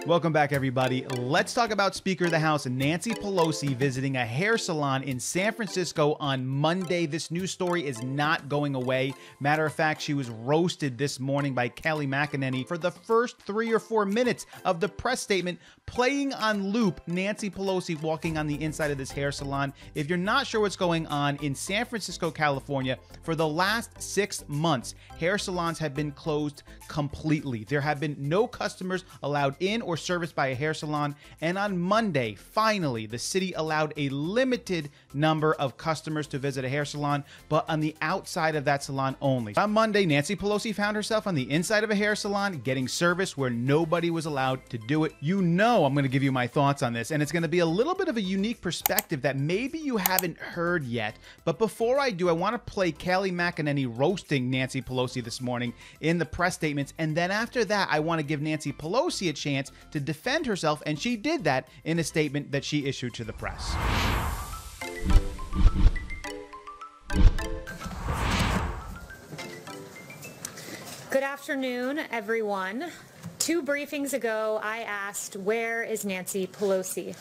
Welcome back, everybody. Let's talk about Speaker of the House Nancy Pelosi visiting a hair salon in San Francisco on Monday. This news story is not going away. Matter of fact, she was roasted this morning by Kayleigh McEnany for the first 3 or 4 minutes of the press statement, playing on loop Nancy Pelosi walking on the inside of this hair salon. If you're not sure what's going on in San Francisco, California, for the last 6 months, hair salons have been closed completely. There have been no customers allowed in or serviced by a hair salon, and on Monday, finally, the city allowed a limited number of customers to visit a hair salon, but on the outside of that salon only. On Monday, Nancy Pelosi found herself on the inside of a hair salon getting service where nobody was allowed to do it. You know I'm going to give you my thoughts on this, and it's going to be a little bit of a unique perspective that maybe you haven't heard yet. But before I do, I want to play Kayleigh McEnany roasting Nancy Pelosi this morning in the press statements, and then after that, I want to give Nancy Pelosi a chance to defend herself, and she did that in a statement that she issued to the press. Good afternoon, everyone. 2 briefings ago, I asked, where is Nancy Pelosi?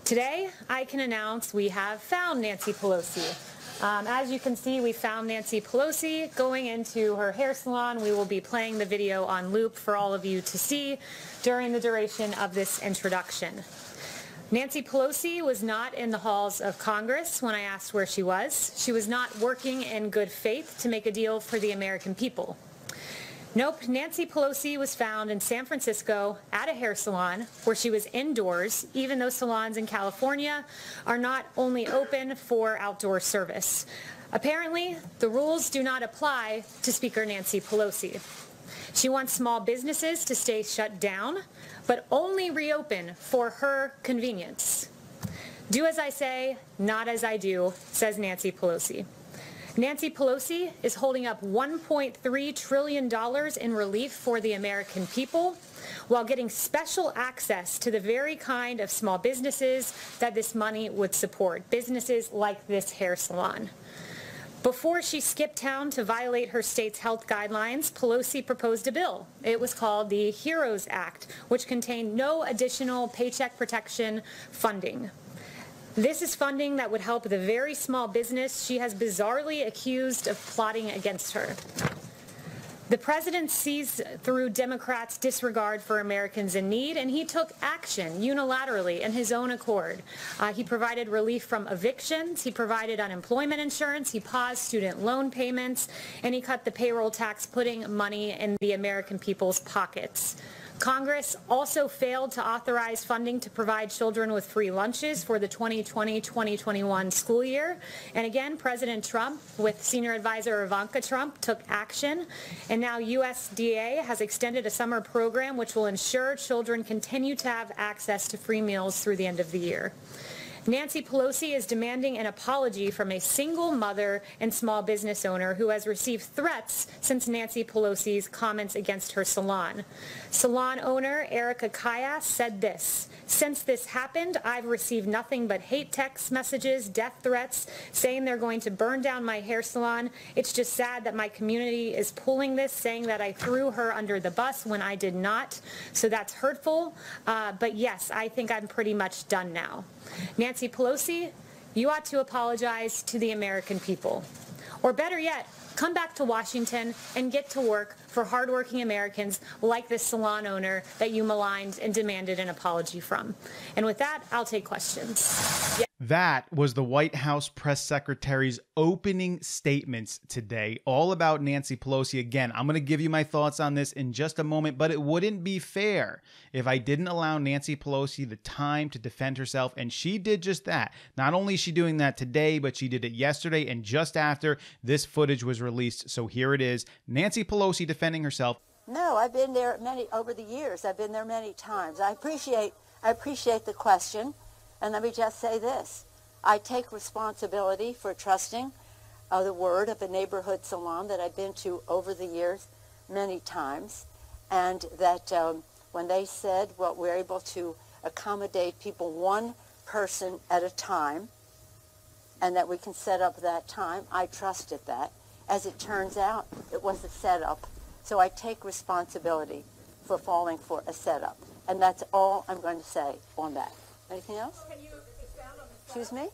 Today, I can announce we have found Nancy Pelosi. As you can see, we found Nancy Pelosi going into her hair salon. We will be playing the video on loop for all of you to see during the duration of this introduction. Nancy Pelosi was not in the halls of Congress when I asked where she was. She was not working in good faith to make a deal for the American people. Nope, Nancy Pelosi was found in San Francisco at a hair salon where she was indoors, even though salons in California are not only open for outdoor service. Apparently, the rules do not apply to Speaker Nancy Pelosi. She wants small businesses to stay shut down, but only reopen for her convenience. Do as I say, not as I do, says Nancy Pelosi. Nancy Pelosi is holding up $1.3 trillion in relief for the American people while getting special access to the very kind of small businesses that this money would support, businesses like this hair salon. Before she skipped town to violate her state's health guidelines, Pelosi proposed a bill. It was called the HEROES Act, which contained no additional paycheck protection funding. This is funding that would help the very small business she has bizarrely accused of plotting against her. The president sees through Democrats' disregard for Americans in need, and he took action unilaterally in his own accord. He provided relief from evictions, he provided unemployment insurance, he paused student loan payments, and he cut the payroll tax, putting money in the American people's pockets. Congress also failed to authorize funding to provide children with free lunches for the 2020-2021 school year. And again, President Trump, with senior advisor Ivanka Trump, took action. And now USDA has extended a summer program which will ensure children continue to have access to free meals through the end of the year. Nancy Pelosi is demanding an apology from a single mother and small business owner who has received threats since Nancy Pelosi's comments against her salon. Salon owner Erica Kayas said this: "Since this happened, I've received nothing but hate text messages, death threats, saying they're going to burn down my hair salon. It's just sad that my community is pulling this, saying that I threw her under the bus when I did not. So that's hurtful. But yes, I think I'm pretty much done now." Nancy Pelosi, you ought to apologize to the American people. Or better yet, come back to Washington and get to work for hardworking Americans like this salon owner that you maligned and demanded an apology from. And with that, I'll take questions. Yeah. That was the White House press secretary's opening statements today, all about Nancy Pelosi. Again, I'm going to give you my thoughts on this in just a moment, but it wouldn't be fair if I didn't allow Nancy Pelosi the time to defend herself, and she did just that. Not only is she doing that today, but she did it yesterday and just after this footage was released. So here it is, Nancy Pelosi defending herself. No, I've been there over the years. I've been there many times. I appreciate the question. And let me just say this. I take responsibility for trusting the word of a neighborhood salon that I've been to over the years many times. And that when they said, well, we're able to accommodate people one person at a time, and that we can set up that time, I trusted that. As it turns out, it was a setup. So I take responsibility for falling for a setup. And that's all I'm going to say on that. Anything else? Can you expound on this? Excuse me?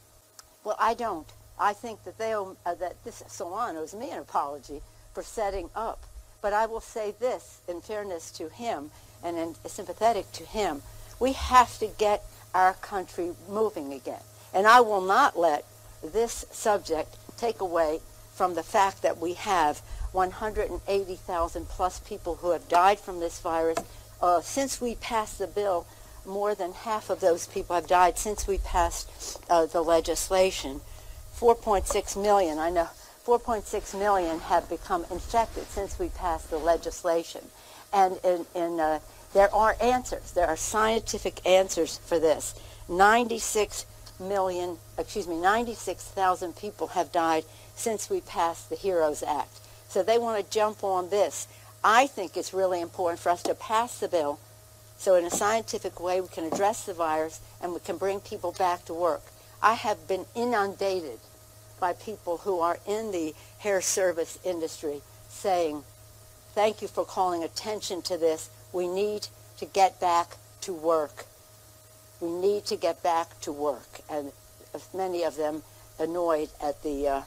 Well, I don't. I think that that this Salon owes me an apology for setting up. But I will say this, in fairness to him and sympathetic to him, we have to get our country moving again. And I will not let this subject take away from the fact that we have 180,000 plus people who have died from this virus. Since we passed the bill, more than half of those people have died since we passed the legislation. 4.6 million, I know, 4.6 million have become infected since we passed the legislation. And there are answers. There are scientific answers for this. 96,000 people have died since we passed the HEROES Act. So they want to jump on this. I think it's really important for us to pass the bill so in a scientific way we can address the virus and we can bring people back to work. I have been inundated by people who are in the hair service industry saying, thank you for calling attention to this. We need to get back to work. We need to get back to work. And many of them annoyed at the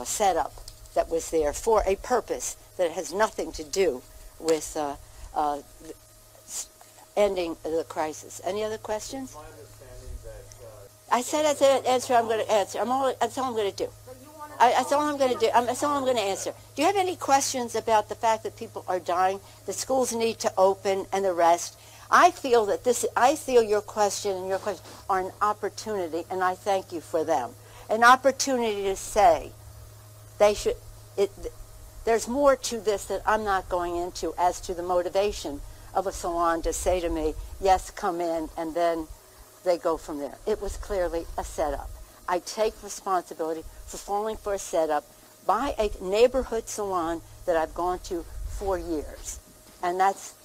setup that was there for a purpose that has nothing to do with ending the crisis. Any other questions? My understanding that I said that's an answer I'm going to answer. That's all I'm going to do. That's all I'm going to do. That's all I'm going to answer. Do you have any questions about the fact that people are dying, the schools need to open, and the rest? I feel that your question and your question are an opportunity, and I thank you for them. An opportunity to say they should. There's more to this that I'm not going into as to the motivation of a salon to say to me, yes, come in, and then they go from there. It was clearly a setup. I take responsibility for falling for a setup by a neighborhood salon that I've gone to for years. And that's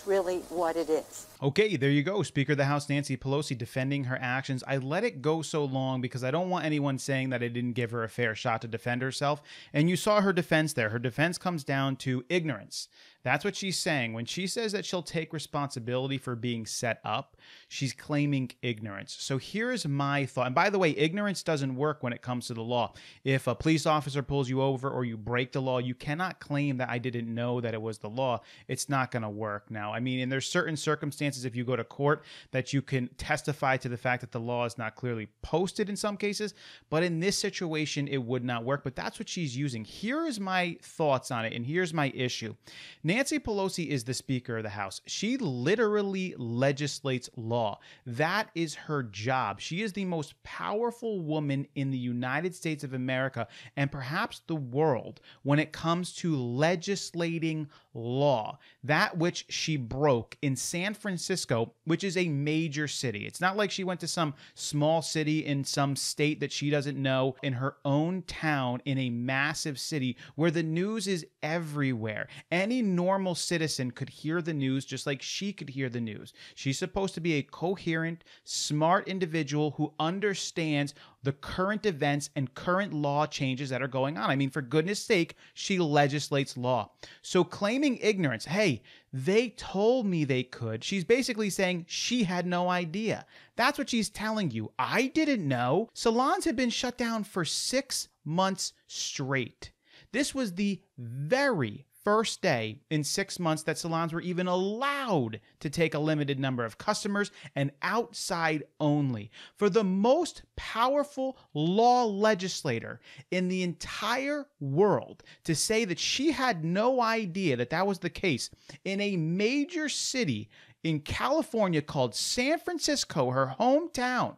really what it is. Okay, there you go. Speaker of the House Nancy Pelosi defending her actions. I let it go so long because I don't want anyone saying that I didn't give her a fair shot to defend herself. And you saw her defense there. Her defense comes down to ignorance. That's what she's saying. When she says that she'll take responsibility for being set up, she's claiming ignorance. So here's my thought. And by the way, ignorance doesn't work when it comes to the law. If a police officer pulls you over or you break the law, you cannot claim that I didn't know that it was the law. It's not going to work now. I mean, and there's certain circumstances if you go to court that you can testify to the fact that the law is not clearly posted in some cases. But in this situation, it would not work. But that's what she's using. Here is my thoughts on it. And here's my issue. Nancy Pelosi is the Speaker of the House. She literally legislates law. That is her job. She is the most powerful woman in the United States of America and perhaps the world when it comes to legislating law. That which she broke in San Francisco, which is a major city. It's not like she went to some small city in some state that she doesn't know, in her own town in a massive city where the news is everywhere. Any normal citizen could hear the news just like she could hear the news. She's supposed to be a coherent, smart individual who understands the current events and current law changes that are going on. I mean, for goodness sake, she legislates law. So claiming ignorance, hey, they told me they could. She's basically saying she had no idea. That's what she's telling you. I didn't know. Salons had been shut down for 6 months straight. This was the very first day in 6 months that salons were even allowed to take a limited number of customers and outside only. For the most powerful law legislator in the entire world to say that she had no idea that that was the case in a major city in California called San Francisco, her hometown,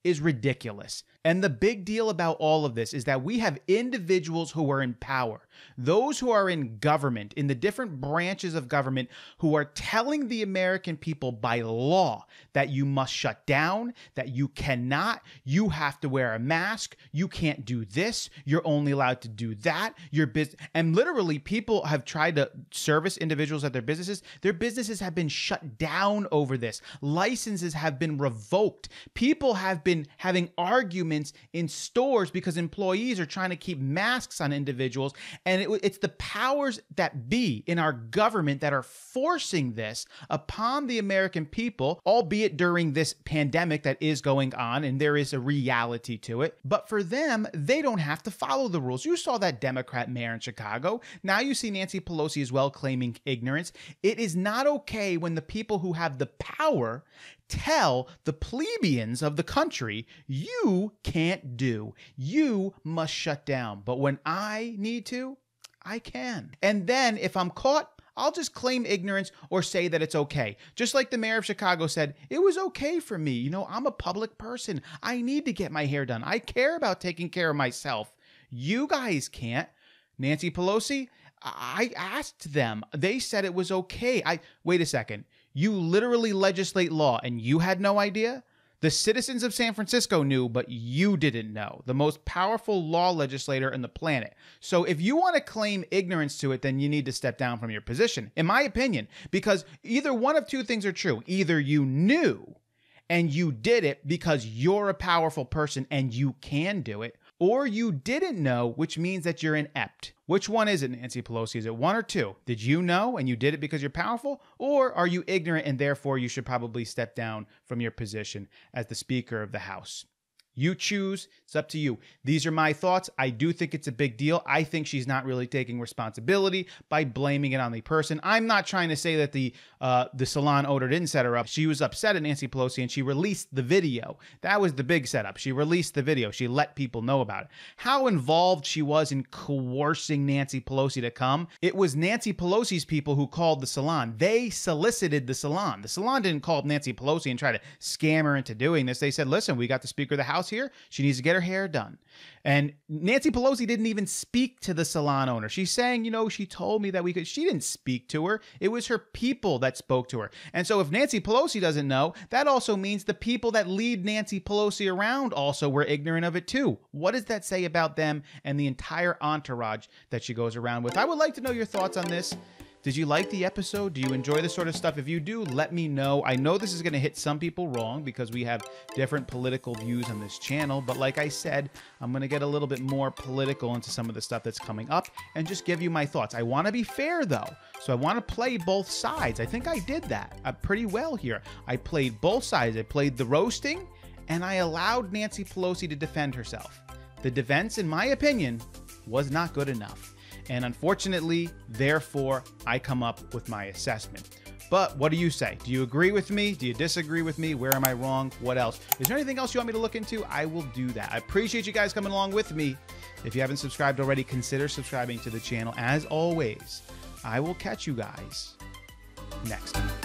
is ridiculous. And the big deal about all of this is that we have individuals who are in power, those who are in government, in the different branches of government, who are telling the American people by law that you must shut down, that you cannot, you have to wear a mask, you can't do this, you're only allowed to do that, your business. And literally people have tried to service individuals at their businesses have been shut down over this. Licenses have been revoked. People have been having arguments documents in stores because employees are trying to keep masks on individuals. And it's the powers that be in our government that are forcing this upon the American people, albeit during this pandemic that is going on, and there is a reality to it. But for them, they don't have to follow the rules. You saw that Democrat mayor in Chicago. Now you see Nancy Pelosi as well claiming ignorance. It is not okay when the people who have the power tell the plebeians of the country, you can't do, you must shut down. But when I need to, I can. And then if I'm caught, I'll just claim ignorance or say that it's okay. Just like the mayor of Chicago said, it was okay for me. You know, I'm a public person. I need to get my hair done. I care about taking care of myself. You guys can't. Nancy Pelosi, I asked them. They said it was okay. Wait a second. You literally legislate law and you had no idea? The citizens of San Francisco knew, but you didn't know. The most powerful law legislator on the planet. So if you want to claim ignorance to it, then you need to step down from your position, in my opinion, because either one of two things are true. Either you knew and you did it because you're a powerful person and you can do it, or you didn't know, which means that you're inept. Which one is it, Nancy Pelosi? Is it one or two? Did you know and you did it because you're powerful? Or are you ignorant and therefore you should probably step down from your position as the Speaker of the House? You choose. It's up to you. These are my thoughts. I do think it's a big deal. I think she's not really taking responsibility by blaming it on the person. I'm not trying to say that the salon owner didn't set her up. She was upset at Nancy Pelosi and she released the video. That was the big setup. She released the video. She let people know about it. How involved she was in coercing Nancy Pelosi to come. It was Nancy Pelosi's people who called the salon. They solicited the salon. The salon didn't call Nancy Pelosi and try to scam her into doing this. They said, listen, we got the Speaker of the House here. She needs to get her hair done. And Nancy Pelosi didn't even speak to the salon owner. She's saying, you know, she told me that we could. She didn't speak to her. It was her people that spoke to her. And so if Nancy Pelosi doesn't know, that also means the people that lead Nancy Pelosi around also were ignorant of it too. What does that say about them and the entire entourage that she goes around with? I would like to know your thoughts on this. Did you like the episode? Do you enjoy this sort of stuff? If you do, let me know. I know this is going to hit some people wrong because we have different political views on this channel. But like I said, I'm going to get a little bit more political into some of the stuff that's coming up and just give you my thoughts. I want to be fair, though. So I want to play both sides. I think I did that pretty well here. I played both sides. I played the roasting and I allowed Nancy Pelosi to defend herself. The defense, in my opinion, was not good enough. And unfortunately, therefore, I come up with my assessment. But what do you say? Do you agree with me? Do you disagree with me? Where am I wrong? What else? Is there anything else you want me to look into? I will do that. I appreciate you guys coming along with me. If you haven't subscribed already, consider subscribing to the channel. As always, I will catch you guys next time.